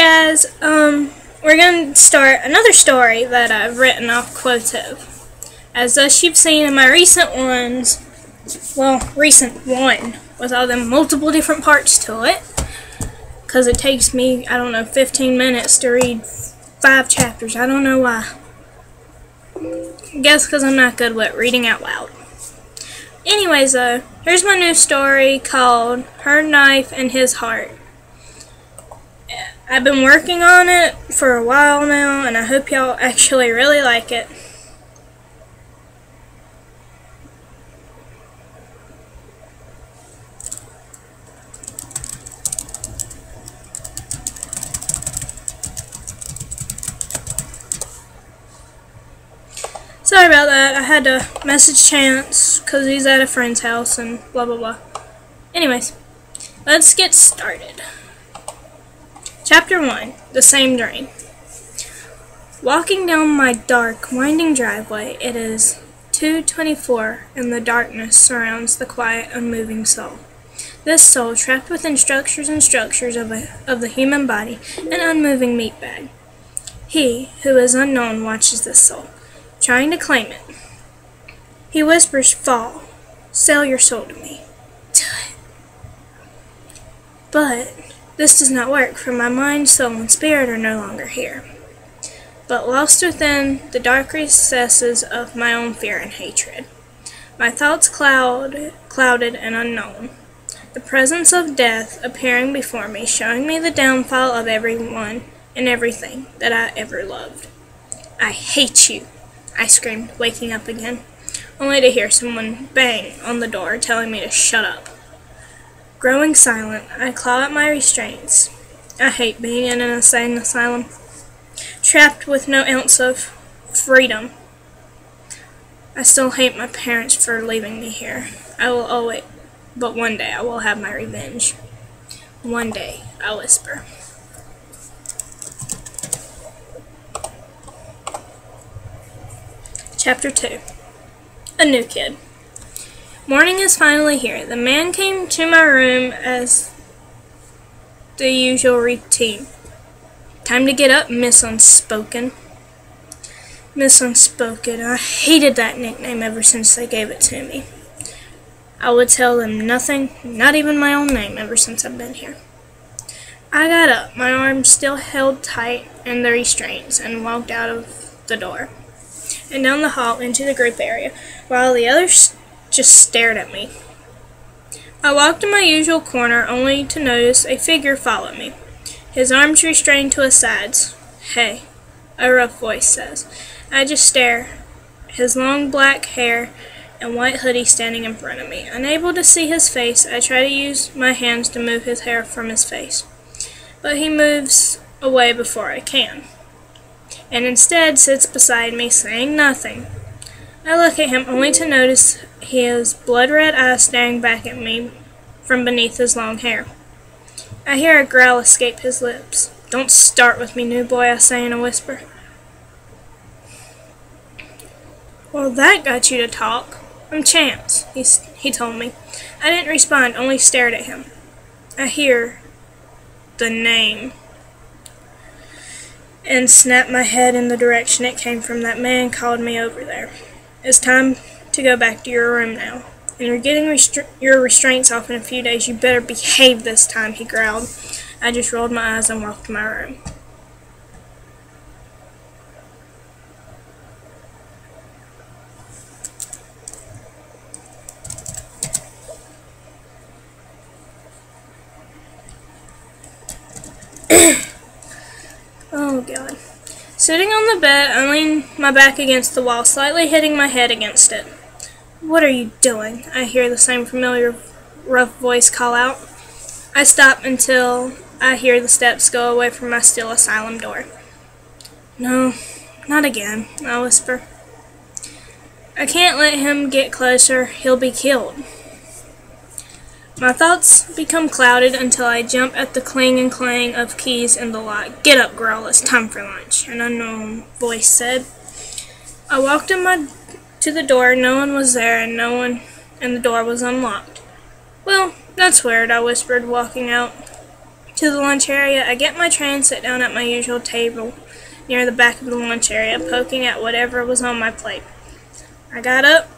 guys, we're going to start another story that I've written off quotes of. As thus you've seen in my recent ones, recent one, with all them multiple different parts to it, because it takes me, 15 minutes to read 5 chapters. I don't know why. I guess because I'm not good with reading out loud. Anyways, here's my new story called Her Knife and His Heart. I've been working on it for a while now, and I hope y'all actually really like it. Sorry about that. I had to message Chance because he's at a friend's house and blah blah blah. Anyways, let's get started. Chapter 1, The Same Dream. Walking down my dark, winding driveway, it is 2:24, and the darkness surrounds the quiet, unmoving soul. This soul, trapped within structures and structures of the human body, an unmoving meat bag. He, who is unknown, watches this soul, trying to claim it. He whispers, "Fall, sell your soul to me. Do it." But this does not work, for my mind, soul, and spirit are no longer here, but lost within the dark recesses of my own fear and hatred. My thoughts clouded and unknown. The presence of death appearing before me, showing me the downfall of everyone and everything that I ever loved. "I hate you," I screamed, waking up again, only to hear someone bang on the door, telling me to shut up. Growing silent, I claw at my restraints. I hate being in an insane asylum, trapped with no ounce of freedom. I still hate my parents for leaving me here. But one day I will have my revenge. One day, I whisper. Chapter 2, A New Kid. Morning is finally here. The man came to my room as the usual routine. "Time to get up, Miss Unspoken." Miss Unspoken. I hated that nickname ever since they gave it to me. I would tell them nothing, not even my own name, ever since I've been here. I got up, my arms still held tight in the restraints, and walked out of the door and down the hall into the group area, while the others just stared at me. I walked in my usual corner, only to notice a figure follow me, his arms restrained to his sides. "Hey," a rough voice says. I just stare, his long black hair and white hoodie standing in front of me. Unable to see his face, I try to use my hands to move his hair from his face, but he moves away before I can, and instead sits beside me, saying nothing. I look at him, only to notice his blood-red eyes staring back at me from beneath his long hair. I hear a growl escape his lips. "Don't start with me, new boy," I say in a whisper. "Well, that got you to talk. I'm Chance," he told me. I didn't respond, only stared at him. I hear the name and snap my head in the direction it came from. That man called me over there. "It's time to go back to your room now, and you're getting your restraints off in a few days. You better behave this time," he growled. I just rolled my eyes and walked to my room. Oh God. Sitting on the bed, I lean my back against the wall, slightly hitting my head against it. "What are you doing?" I hear the same familiar rough voice call out. I stop until I hear the steps go away from my still asylum door. "No, not again," I whisper. "I can't let him get closer. He'll be killed." My thoughts become clouded until I jump at the cling and clang of keys in the lock. "Get up, girl, it's time for lunch," an unknown voice said. I walked to the door. No one was there, and the door was unlocked. "Well, that's weird," I whispered, walking out. to the lunch area. I get my tray and sit down at my usual table near the back of the lunch area, poking at whatever was on my plate. I got up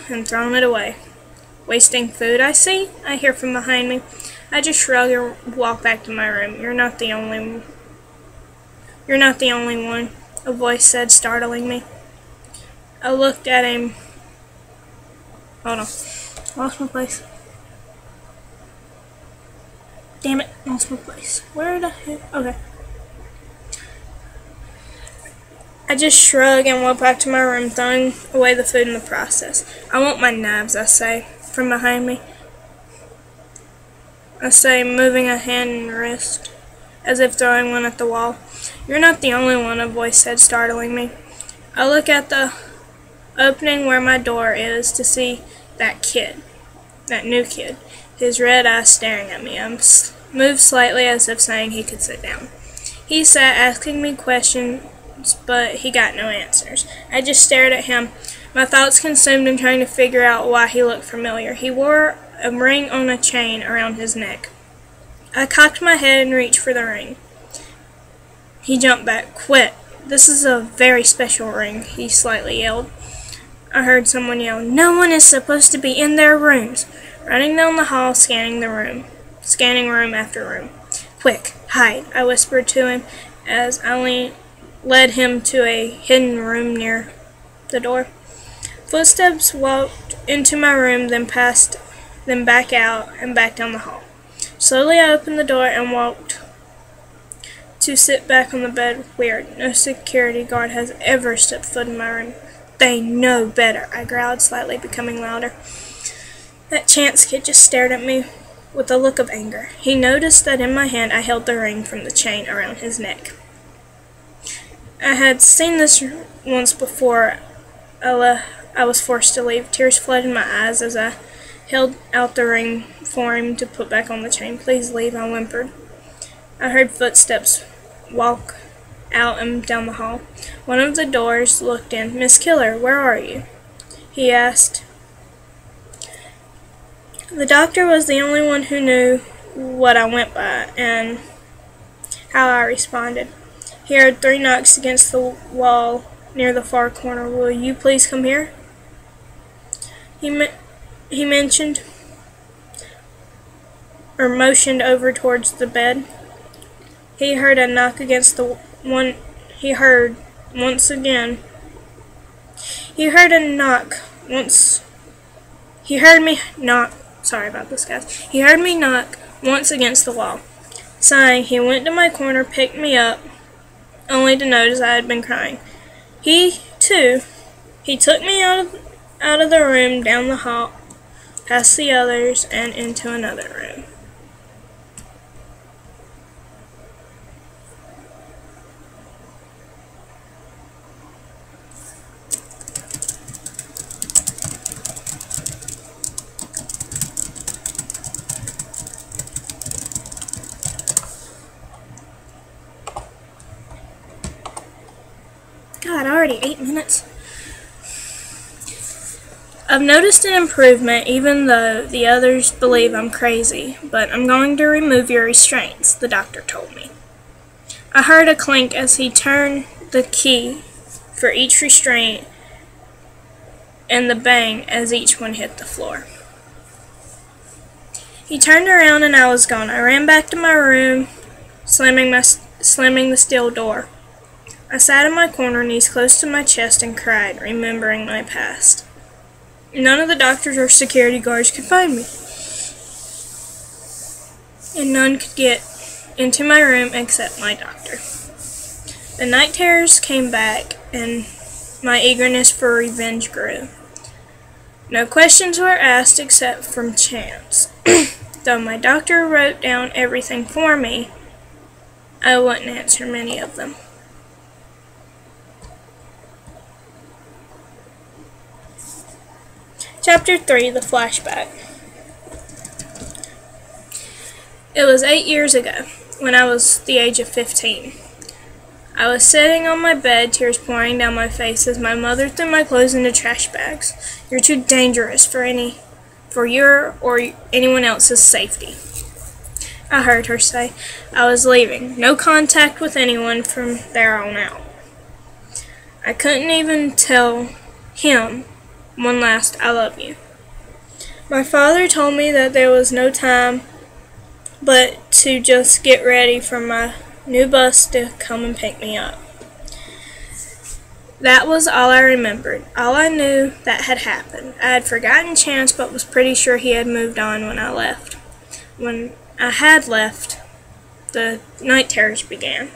and thrown it away. Wasting food, I see, I hear from behind me. I just shrug and walk back to my room. You're not the only one, a voice said, startling me. I looked at him. Hold on. Lost my place. Damn it, lost my place. Where the heck? Okay. I just shrug and walk back to my room, throwing away the food in the process. I want my knives, I say, from behind me. I say, moving a hand and wrist, as if throwing one at the wall. You're not the only one, a voice said, startling me. I look at the opening where my door is to see that kid, that new kid, his red eyes staring at me. I moved slightly as if saying he could sit down. He sat asking me questions, but he got no answers. I just stared at him, my thoughts consumed in trying to figure out why he looked familiar. He wore a ring on a chain around his neck. I cocked my head and reached for the ring. He jumped back. Quit. This is a very special ring, he slightly yelled. I heard someone yell, no one is supposed to be in their rooms. Running down the hall, scanning room after room. Quick, hide, I whispered to him as I led him to a hidden room near the door. Footsteps walked into my room, then back out and back down the hall. Slowly I opened the door and walked to sit back on the bed. Weird. No security guard has ever stepped foot in my room. They know better, I growled, slightly becoming louder. That chance kid just stared at me with a look of anger. He noticed that in my hand I held the ring from the chain around his neck. I had seen this once before. I was forced to leave. Tears flooded my eyes as I held out the ring for him to put back on the chain. Please leave, I whimpered. I heard footsteps walk out and down the hall. One of the doors looked in. Miss Killer, where are you? He asked. The doctor was the only one who knew what I went by and how I responded. He heard 3 knocks against the wall near the far corner. Will you please come here? He mentioned or motioned over towards the bed. He heard a knock against the one. He heard once again. He heard a knock once. He heard me knock. Sorry about this, guys. He heard me knock once against the wall. Sighing, he went to my corner, picked me up, only to notice I had been crying. He took me out of the room, down the hall, past the others, and into another room. God, already 8 minutes. I've noticed an improvement, even though the others believe I'm crazy, but I'm going to remove your restraints, the doctor told me. I heard a clink as he turned the key for each restraint and the bang as each one hit the floor. He turned around and I was gone. I ran back to my room, slamming the steel door. I sat in my corner, knees close to my chest, and cried, remembering my past. None of the doctors or security guards could find me, and none could get into my room except my doctor. The night terrors came back, and my eagerness for revenge grew. No questions were asked except from chance. Though my doctor wrote down everything for me, I wouldn't answer many of them. Chapter 3, The Flashback. It was 8 years ago, when I was the age of 15. I was sitting on my bed, tears pouring down my face as my mother threw my clothes into trash bags. You're too dangerous for your or anyone else's safety. I heard her say. I was leaving. No contact with anyone from there on out. I couldn't even tell him one last I love you. My father told me that there was no time but to just get ready for my new bus to come and pick me up. That was all I remembered, all I knew that had happened. I had forgotten Chance, but was pretty sure he had moved on when I left. When I had left, the night terrors began.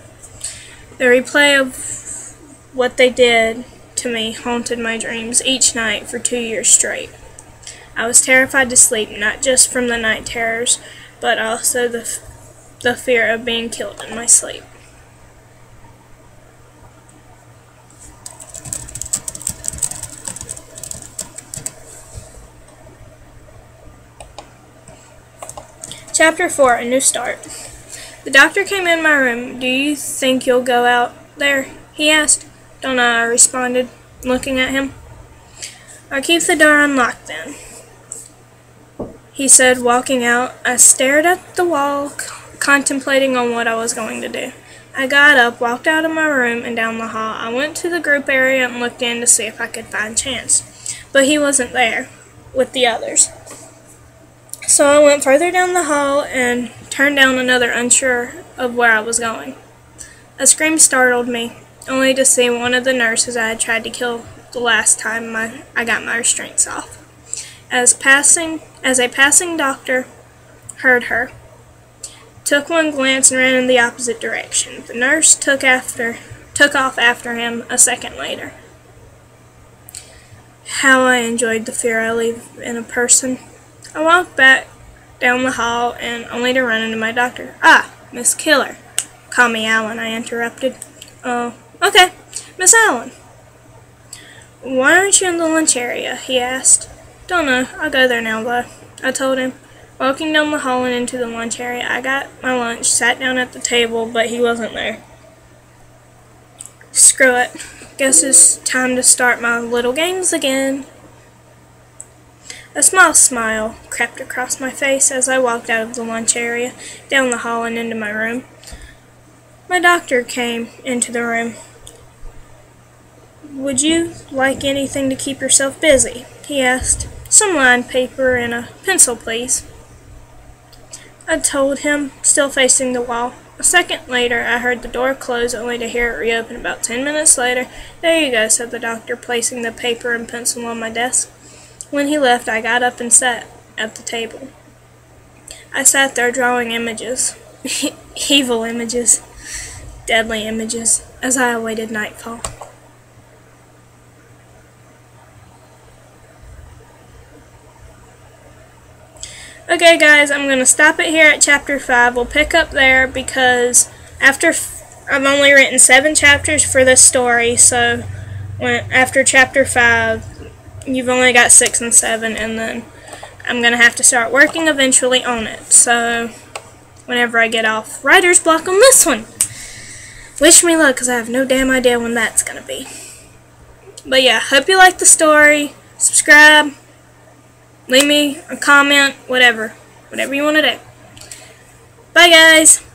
The replay of what they did to me haunted my dreams each night for 2 years straight. I was terrified to sleep, not just from the night terrors, but also the fear of being killed in my sleep. Chapter 4, A New Start. The doctor came in my room. Do you think you'll go out there? He asked. Don't know, I responded, looking at him. I'll keep the door unlocked then, he said, walking out. I stared at the wall, contemplating on what I was going to do. I got up, walked out of my room, and down the hall. I went to the group area and looked in to see if I could find Chance, but he wasn't there with the others. So I went further down the hall and turned down another, unsure of where I was going. A scream startled me, only to see one of the nurses I had tried to kill the last time I got my restraints off. As a passing doctor heard her, took one glance and ran in the opposite direction. The nurse took off after him a second later. How I enjoyed the fear I leave in a person. I walked back down the hall, and only to run into my doctor. Ah, Miss Killer. Call me Allen, I interrupted. Oh, okay, Miss Allen. Why aren't you in the lunch area? He asked. Don't know, I'll go there now, though, I told him. Walking down the hall and into the lunch area, I got my lunch, sat down at the table, but he wasn't there. Screw it. Guess it's time to start my little games again. A small smile crept across my face as I walked out of the lunch area, down the hall and into my room. My doctor came into the room. Would you like anything to keep yourself busy? He asked. Some lined paper and a pencil, please. I told him, still facing the wall. A second later, I heard the door close, only to hear it reopen about 10 minutes later. There you go, said the doctor, placing the paper and pencil on my desk. When he left, I got up and sat at the table. I sat there drawing images, evil images, deadly images, as I awaited nightfall. Okay guys, I'm going to stop it here at chapter 5. We'll pick up there because I've only written 7 chapters for this story, so after chapter 5, you've only got 6 and 7, and then I'm going to have to start working eventually on it. So, whenever I get off writer's block on this one. Wish me luck, because I have no damn idea when that's going to be. But yeah, hope you liked the story. Subscribe. Leave me a comment. Whatever. Whatever you want to do. Bye, guys.